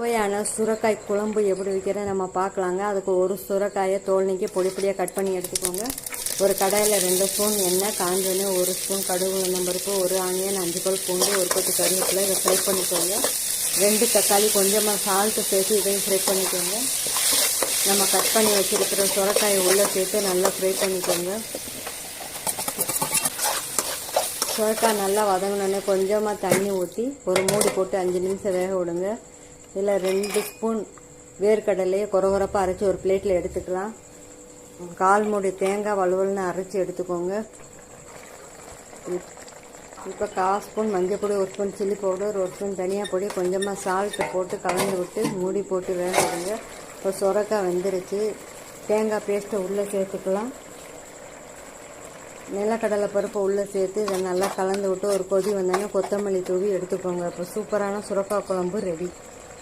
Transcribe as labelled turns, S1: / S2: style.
S1: சுவையான சுரைக்காய் குழம்பு எப்படி வைக்கிறத நம்ம பார்க்கலாங்க. அதுக்கு ஒரு சுரைக்காயை தோல் நீக்கி பொடி பொடியாக கட் பண்ணி எடுத்துக்கோங்க. ஒரு கடாயில் 2 ஸ்பூன் எண்ணெய், காஞ்சோன்னே 1 ஸ்பூன் கடுகு உளுந்தம்பருப்பு, 1 ஆனியன், 5 பல் பூண்டு, 1 கொத்து கருவேப்பிலை இதை ஃப்ரை பண்ணிக்கோங்க. 2 தக்காளி, கொஞ்சமாக சால்ட்டு சேர்த்து இதையும் ஃப்ரை பண்ணிக்கோங்க. நம்ம கட் பண்ணி வச்சுருக்கிற சுரைக்காயை உள்ளே சேர்த்து நல்லா ஃப்ரை பண்ணிக்கோங்க. சுரைக்காய் நல்லா வதங்கினோடனே கொஞ்சமாக தண்ணி ஊற்றி ஒரு மூடி போட்டு 5 நிமிஷம் வேக விடுங்க. இதில் 2 ஸ்பூன் வேர்க்கடலையை குறகுறப்பாக அரைச்சி ஒரு பிளேட்டில் எடுத்துக்கலாம். 1/4 மூடி தேங்காய் வலுவல்னு அரைச்சி எடுத்துக்கோங்க. இப்போ 1/4 ஸ்பூன் மஞ்சள் பொடி, 1 ஸ்பூன் சில்லி பவுடர், 1 ஸ்பூன் தனியா பொடி, கொஞ்சமாக சால்ட்டு போட்டு கலந்து விட்டு மூடி போட்டு வேக விடுங்க. இப்போ சுரைக்காய் வெந்துருச்சு. தேங்காய் பேஸ்ட்டை உள்ளே சேர்த்துக்கலாம். நிலக்கடலை பருப்பை உள்ளே சேர்த்து இதை நல்லா கலந்து விட்டு ஒரு கொதி வந்தோடனே கொத்தமல்லி தூவி எடுத்துக்கோங்க. இப்போ சூப்பரான சுரைக்காய் குழம்பு ரெடி.